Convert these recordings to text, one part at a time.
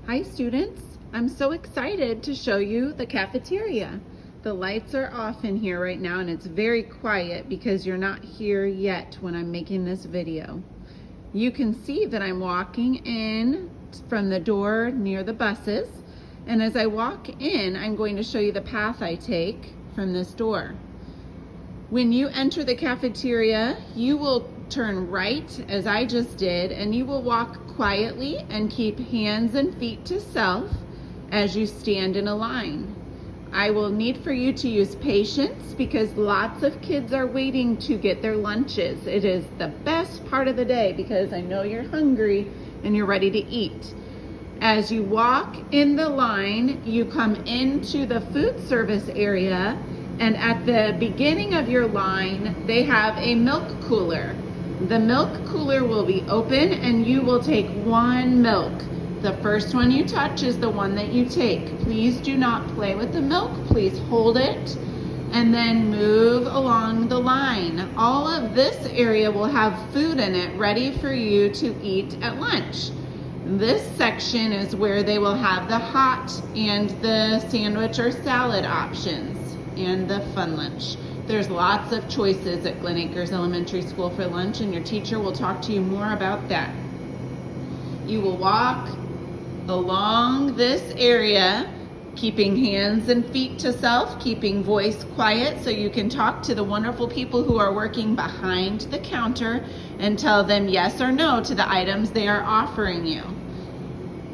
Hi students, I'm so excited to show you the cafeteria. The lights are off in here right now and it's very quiet because you're not here yet when I'm making this video. You can see that I'm walking in from the door near the buses, and as I walk in, I'm going to show you the path I take from this door. When you enter the cafeteria, you will turn right as I just did, and you will walk quietly and keep hands and feet to self as you stand in a line. I will need for you to use patience because lots of kids are waiting to get their lunches. It is the best part of the day because I know you're hungry and you're ready to eat. As you walk in the line, you come into the food service area, and at the beginning of your line, they have a milk cooler. The milk cooler will be open and you will take one milk. The first one you touch is the one that you take. Please do not play with the milk. Please hold it and then move along the line. All of this area will have food in it ready for you to eat at lunch. This section is where they will have the hot and the sandwich or salad options and the fun lunch. There's lots of choices at Glen Acres Elementary School for lunch, and your teacher will talk to you more about that. You will walk along this area, keeping hands and feet to self, keeping voice quiet so you can talk to the wonderful people who are working behind the counter and tell them yes or no to the items they are offering you.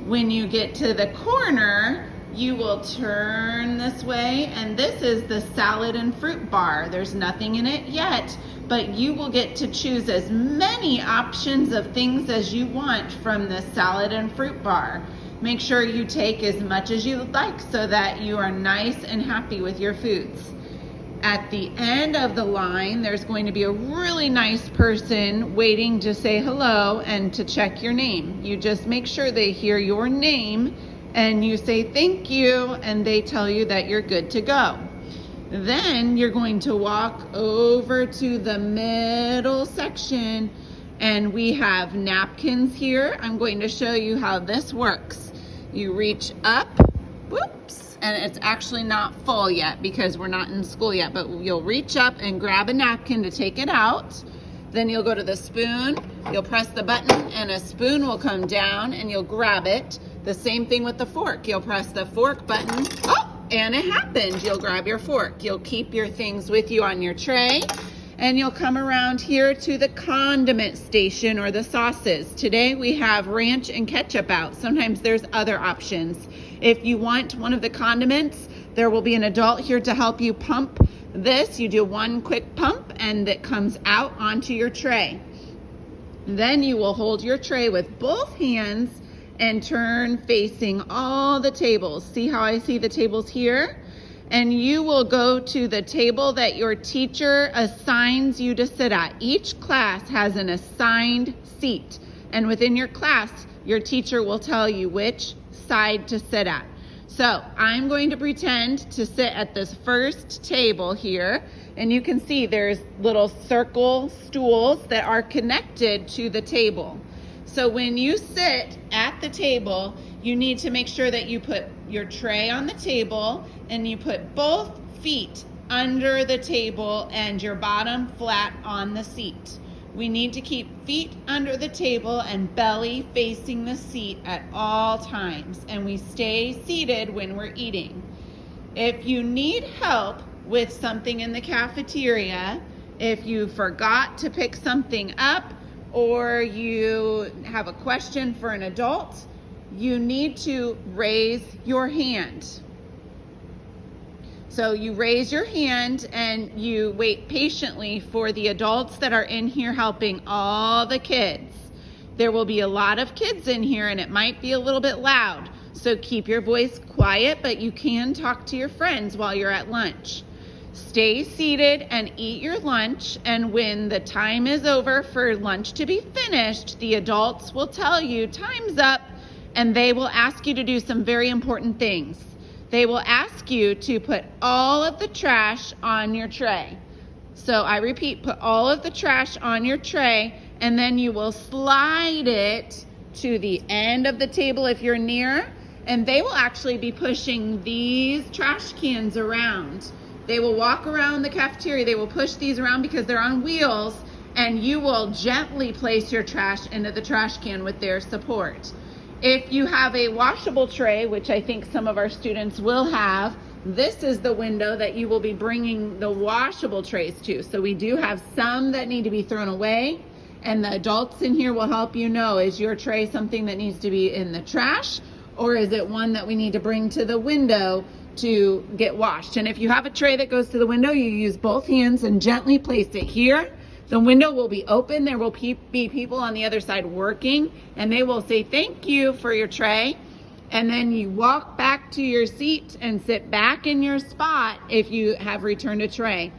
When you get to the corner, you will turn this way, and this is the salad and fruit bar. There's nothing in it yet, but you will get to choose as many options of things as you want from the salad and fruit bar. Make sure you take as much as you like so that you are nice and happy with your foods. At the end of the line, there's going to be a really nice person waiting to say hello and to check your name. You just make sure they hear your name and you say thank you, and they tell you that you're good to go. Then you're going to walk over to the middle section, and we have napkins here. I'm going to show you how this works. You reach up, whoops, and it's actually not full yet because we're not in school yet, but you'll reach up and grab a napkin to take it out. Then you'll go to the spoon, you'll press the button, and a spoon will come down and you'll grab it. The same thing with the fork. You'll press the fork button, oh, and it happened. You'll grab your fork. You'll keep your things with you on your tray, and you'll come around here to the condiment station or the sauces. Today we have ranch and ketchup out. Sometimes there's other options. If you want one of the condiments, there will be an adult here to help you pump this. You do one quick pump and it comes out onto your tray. Then you will hold your tray with both hands and turn facing all the tables. See how I see the tables here? And you will go to the table that your teacher assigns you to sit at. Each class has an assigned seat, and within your class, your teacher will tell you which side to sit at. So I'm going to pretend to sit at this first table here, and you can see there's little circle stools that are connected to the table. So when you sit at the table, you need to make sure that you put your tray on the table and you put both feet under the table and your bottom flat on the seat. We need to keep feet under the table and belly facing the seat at all times, and we stay seated when we're eating. If you need help with something in the cafeteria, if you forgot to pick something up or you have a question for an adult, you need to raise your hand. So you raise your hand and you wait patiently for the adults that are in here helping all the kids. There will be a lot of kids in here and it might be a little bit loud. So keep your voice quiet, but you can talk to your friends while you're at lunch. Stay seated and eat your lunch, and when the time is over for lunch to be finished, the adults will tell you time's up, and they will ask you to do some very important things. They will ask you to put all of the trash on your tray. So I repeat, put all of the trash on your tray, and then you will slide it to the end of the table if you're near, and they will actually be pushing these trash cans around. They will walk around the cafeteria. They will push these around because they're on wheels, and you will gently place your trash into the trash can with their support. If you have a washable tray, which I think some of our students will have, this is the window that you will be bringing the washable trays to. So we do have some that need to be thrown away, and the adults in here will help you know, is your tray something that needs to be in the trash, or is it one that we need to bring to the window to get washed? And if you have a tray that goes to the window, you use both hands and gently place it here. The window will be open. There will be people on the other side working, and they will say thank you for your tray. And then you walk back to your seat and sit back in your spot if you have returned a tray,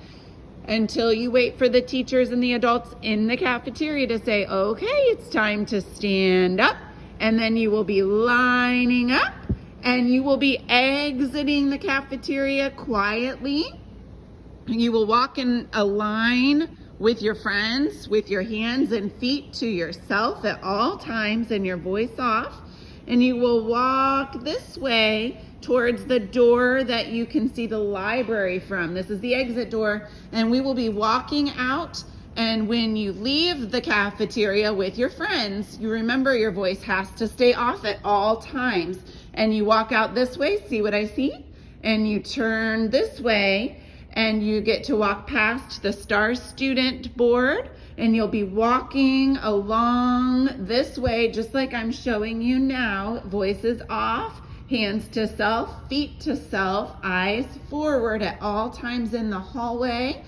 until you wait for the teachers and the adults in the cafeteria to say, okay, it's time to stand up. And then you will be lining up, and you will be exiting the cafeteria quietly. You will walk in a line with your friends, with your hands and feet to yourself at all times and your voice off. And you will walk this way towards the door that you can see the library from. This is the exit door, and we will be walking out. And when you leave the cafeteria with your friends, you remember your voice has to stay off at all times. And you walk out this way, see what I see? And you turn this way, and you get to walk past the Star Student board, and you'll be walking along this way, just like I'm showing you now. Voices off, hands to self, feet to self, eyes forward at all times in the hallway.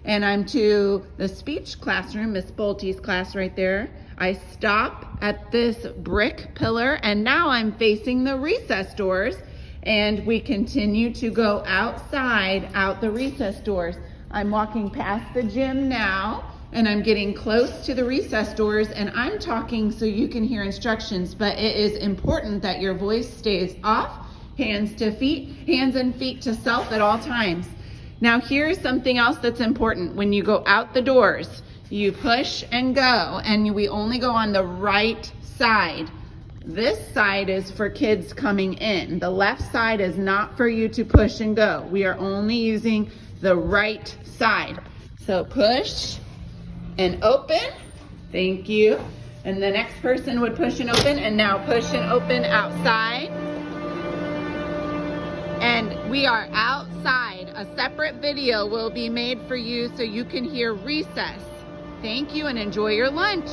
And I'm to the speech classroom, Miss Bolte's class right there. I stop at this brick pillar, and now I'm facing the recess doors. And we continue to go outside, out the recess doors. I'm walking past the gym now, and I'm getting close to the recess doors, and I'm talking so you can hear instructions, but it is important that your voice stays off, hands to feet, hands and feet to self at all times. Now here's something else that's important. When you go out the doors, you push and go, and we only go on the right side. This side is for kids coming in. The left side is not for you to push and go. We are only using the right side. So push and open. Thank you. And the next person would push and open, and now push and open outside. And we are outside. A separate video will be made for you so you can hear recess. Thank you, and enjoy your lunch.